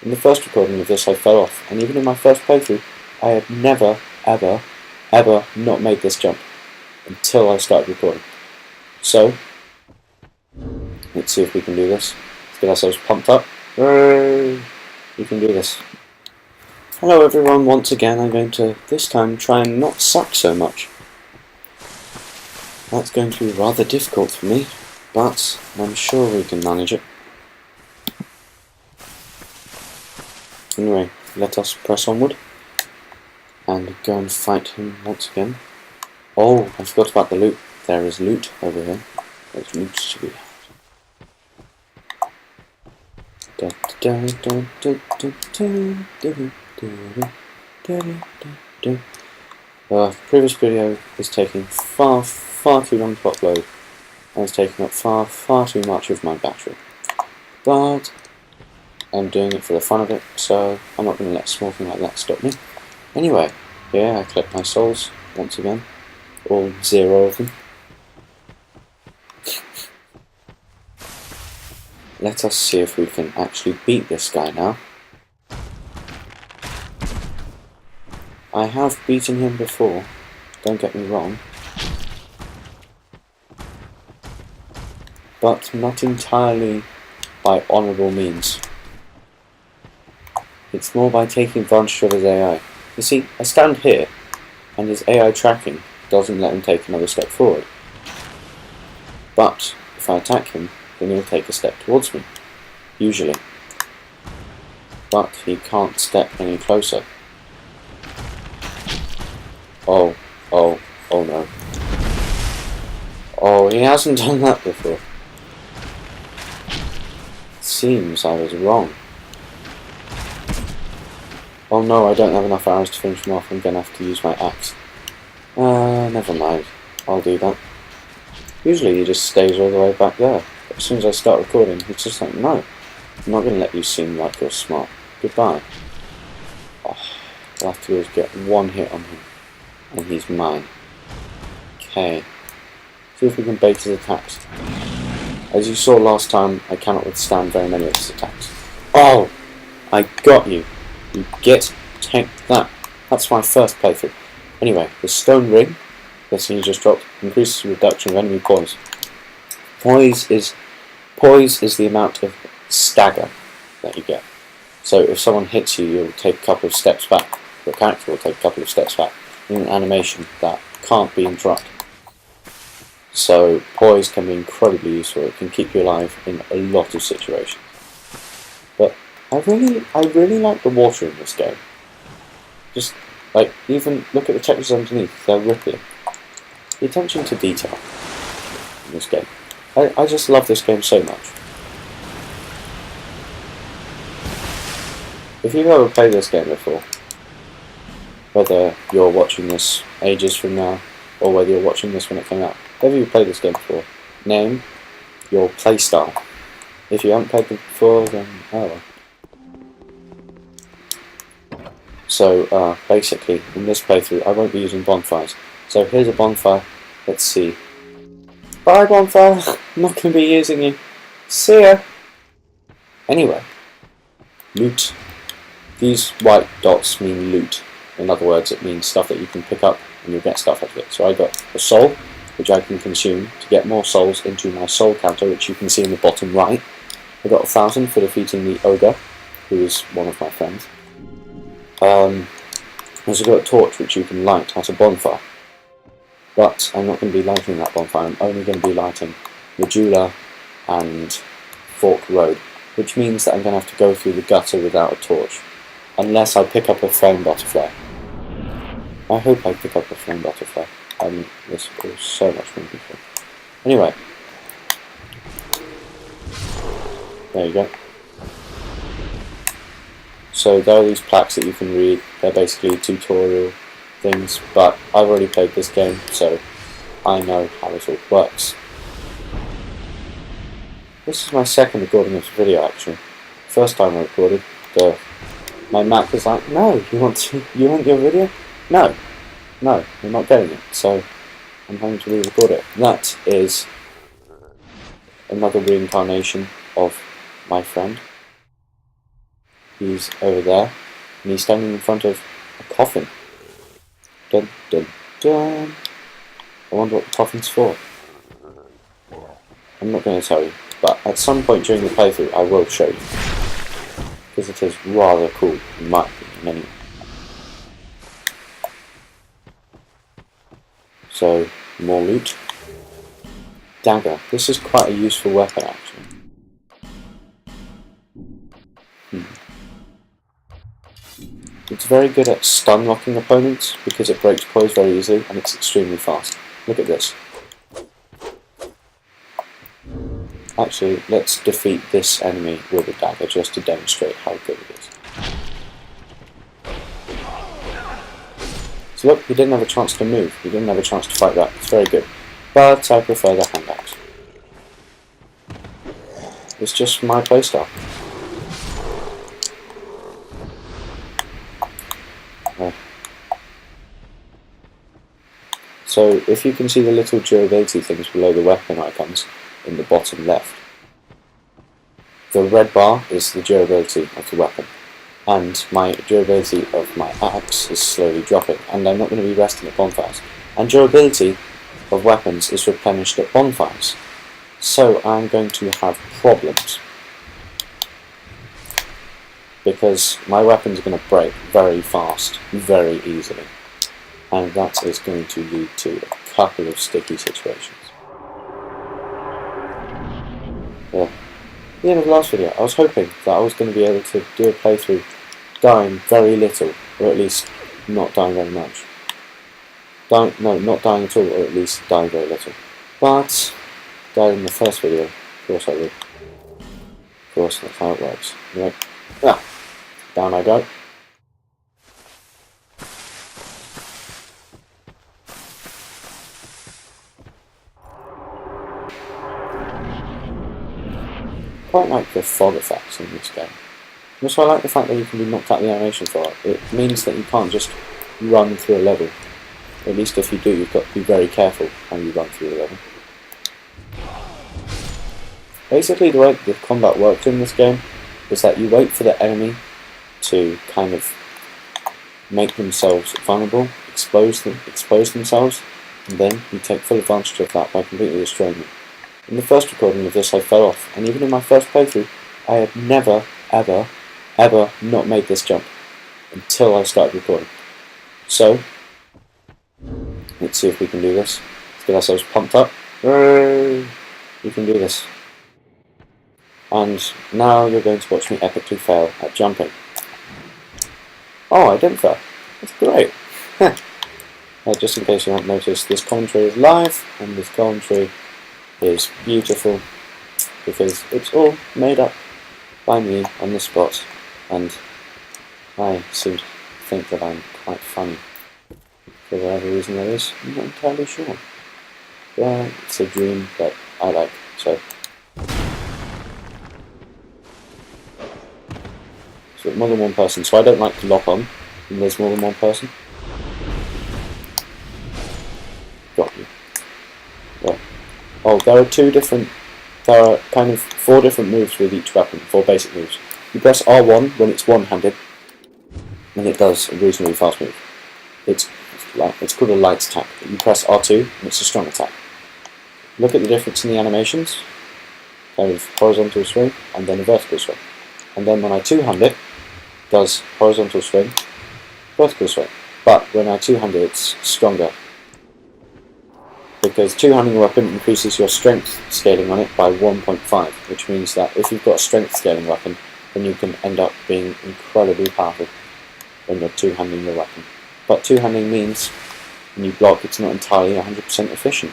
In the first recording of this I fell off, and even in my first playthrough I had never, ever, ever not made this jump until I started recording. So, let's see if we can do this. Let's get ourselves pumped up. Hooray! We can do this. Hello everyone, once again I'm going to this time try and not suck so much. That's going to be rather difficult for me, but I'm sure we can manage it. Anyway, let us press onward and go and fight him once again. Oh, I forgot about the loot. There is loot over here. There's loot to be had. Previous video is taking far too long to upload, and it's taking up far too much of my battery. But I'm doing it for the fun of it, so I'm not going to let a small thing like that stop me. Anyway, here I collect my souls once again, all 0 of them. Let us see if we can actually beat this guy now. I have beaten him before, don't get me wrong, but not entirely by honourable means. It's more by taking advantage of his AI. You see, I stand here, and his AI tracking doesn't let him take another step forward. But if I attack him, then he'll take a step towards me, usually. But he can't step any closer. Oh no. Oh, he hasn't done that before. Seems I was wrong. Oh no, I don't have enough arrows to finish him off. I'm gonna have to use my axe. Never mind. I'll do that. Usually he just stays all the way back there. But as soon as I start recording, he's just like, no, I'm not gonna let you seem like you're smart. Goodbye. Oh, I'll have to get one hit on him, and he's mine. Okay. See if we can bait his attacks. As you saw last time, I cannot withstand very many of his attacks. Oh! I got you! You take that. That's my first playthrough. Anyway, the stone ring, this thing you just dropped, increases the reduction of enemy poise. Poise is the amount of stagger that you get. So if someone hits you, you'll take a couple of steps back. Your character will take a couple of steps back in an animation that can't be interrupted. So poise can be incredibly useful. It can keep you alive in a lot of situations. But I really like the water in this game. Just like, even look at the textures underneath, they're rippling. The attention to detail in this game. I just love this game so much. If you've ever played this game before, whether you're watching this ages from now, or whether you're watching this when it came out, whether you've played this game before, name your playstyle. If you haven't played it before, then oh well. So basically, in this playthrough, I won't be using bonfires. So here's a bonfire. Let's see. Bye, bonfire. I'm not going to be using you. See ya. Anyway, loot. These white dots mean loot. In other words, it means stuff that you can pick up and you'll get stuff out of it. So I got a soul, which I can consume to get more souls into my soul counter, which you can see in the bottom right. I got 1,000 for defeating the ogre, who is one of my friends. There's got a torch which you can light at a bonfire. But I'm not going to be lighting that bonfire, I'm only going to be lighting Majula and Fork Road, which means that I'm going to have to go through the gutter without a torch, unless I pick up a flame butterfly. I hope I pick up a flame butterfly. This is so much more beautiful. Anyway, there you go. So there are these plaques that you can read. They're basically tutorial things, but I've already played this game, so I know how it all works. This is my second recording of this video, actually. First time I recorded, my Mac was like, no, you want your video? No, you're not getting it, so I'm having to re-record it. That is another reincarnation of my friend. he's over there, and he's standing in front of a coffin. Dun dun dun. I wonder what the coffin's for. I'm not going to tell you, but at some point during the playthrough I will show you, because it is rather cool in my opinion anyway. So, more loot. Dagger. This is quite a useful weapon actually. It's very good at stun locking opponents because it breaks poise very easily and it's extremely fast. Look at this. Actually, let's defeat this enemy with a dagger just to demonstrate how good it is. So look, he didn't have a chance to move, he didn't have a chance to fight back, it's very good. But I prefer the hand axe. It's just my playstyle. So if you can see the little durability things below the weapon icons in the bottom left, the red bar is the durability of the weapon, and my durability of my axe is slowly dropping, and I'm not going to be resting at bonfires. And durability of weapons is replenished at bonfires, so I'm going to have problems, because my weapons are going to break very fast, very easily, and that is going to lead to a couple of sticky situations. Yeah. At the end of the last video, I was hoping that I was going to be able to do a playthrough dying very little, or at least not dying very much. Not dying at all, or at least dying very little. But, died in the first video, of course I would. Of course, that's how it works. Anyway, down I go. Quite like the fog effects in this game. Also, I like the fact that you can be knocked out of the animation for it. It means that you can't just run through a level. At least if you do, you've got to be very careful how you run through the level. Basically, the way the combat works in this game is that you wait for the enemy to kind of make themselves vulnerable, expose themselves, and then you take full advantage of that by completely destroying them. In the first recording of this I fell off, and even in my first playthrough I had never, ever not made this jump until I started recording. So, let's see if we can do this. Let's get ourselves pumped up. We can do this. And now you're going to watch me epically fail at jumping. Oh, I didn't fail. That's great. Just in case you haven't noticed, this commentary is live, and this commentary is beautiful because it's all made up by me on the spot, and I seem to think that I'm quite funny for whatever reason that is. I'm not entirely sure. Yeah, it's a dream that I like. So more than one person, so I don't like to lock on when there's more than one person. Got you. Yeah. Oh, there are kind of 4 different moves with each weapon, 4 basic moves. You press R1 when it's one-handed, and it does a reasonably fast move. It's called a light attack. You press R2, and it's a strong attack. Look at the difference in the animations. Kind of horizontal swing, and then a vertical swing. And then when I two-hand it, does horizontal swing, vertical swing. But when I two-hand it, it's stronger, because two-handing a weapon increases your strength scaling on it by 1.5, which means that if you've got a strength scaling weapon, then you can end up being incredibly powerful when you're two-handing your weapon. But two-handing means when you block, it's not entirely 100% efficient.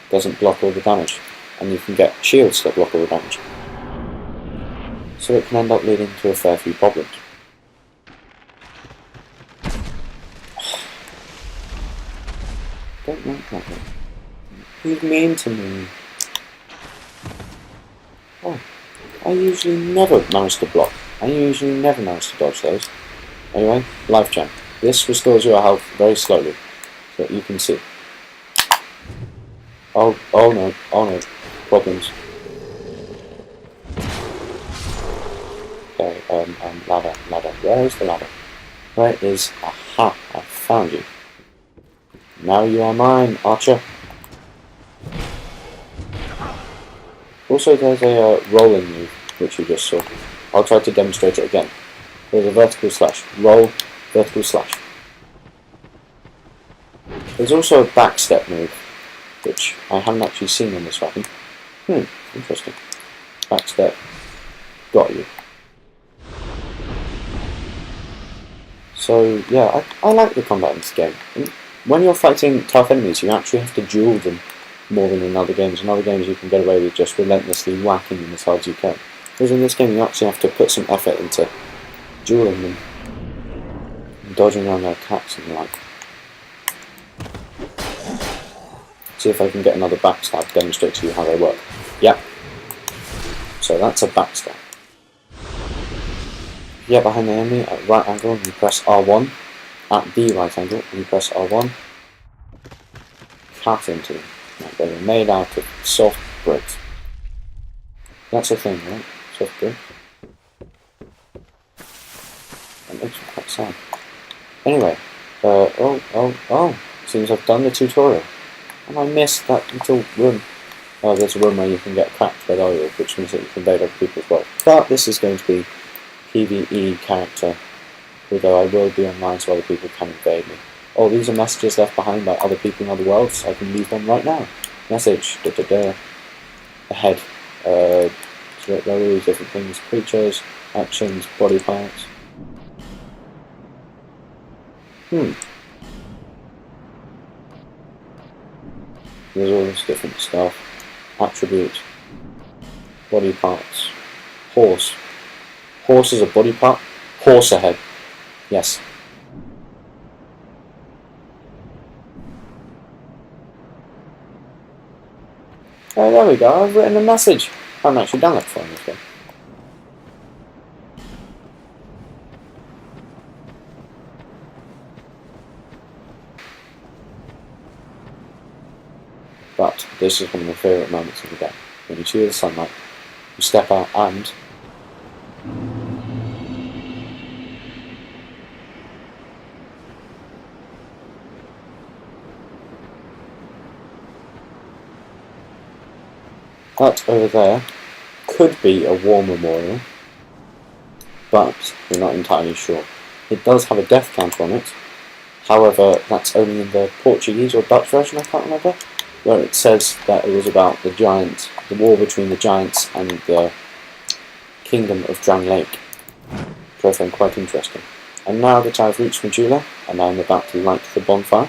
It doesn't block all the damage, and you can get shields that block all the damage. So it can end up leading to a fair few problems. Don't like that one. He's mean to me. Oh, I usually never manage to block. I usually never manage to dodge those. Anyway, life gem. This restores your health very slowly, so that you can see. Oh no, problems. Okay, ladder, ladder. Where is the ladder? Where is... Aha! I found you. Now you are mine, Archer. Also, there's a rolling move, which you just saw. I'll try to demonstrate it again. There's a vertical slash. Roll, vertical slash. There's also a backstep move, which I haven't actually seen on this weapon. Interesting. Backstep. Got you. So, yeah, I like the combat in this game. When you're fighting tough enemies, you actually have to duel them more than in other games. In other games, you can get away with just relentlessly whacking them as hard as you can. Whereas in this game, you actually have to put some effort into dueling them, and dodging around their attacks and the like. See if I can get another backstab, demonstrate to you how they work. Yep. So that's a backstab. Yeah, behind the enemy at right angle, and you press R1. At the right angle, and you press R1. Cut into them. Like they were made out of soft bricks. That's a thing, right? Soft bricks. That makes me quite sad. Anyway, seems I've done the tutorial. And I missed that little room. Oh, there's a room where you can get cracked red oil, which means that you can invade other people as well. But this is going to be PvE character, although I will be online so other people can invade me. Oh, these are messages left behind by other people in other worlds, so I can leave one right now. Message, ahead. So there are all these different things, creatures, actions, body parts. There's all this different stuff. Attribute, body parts, horse. Horse is a body part. Horse ahead. Yes. Oh, there we go. I've written a message. I haven't actually done that before in this game. But this is one of my favourite moments of the game. When you see the sunlight, you step out and... that over there could be a war memorial, but we're not entirely sure. It does have a death counter on it, however that's only in the Portuguese or Dutch version, I can't remember, where it says that it was about the giants, the war between the giants and the kingdom of Drang Lake, which I find quite interesting. And now that I've reached Majula, and I'm about to light the bonfire,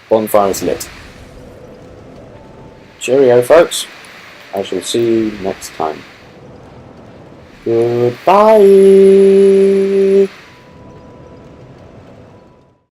bonfire is lit. Cheerio, folks. I shall see you next time. Goodbye.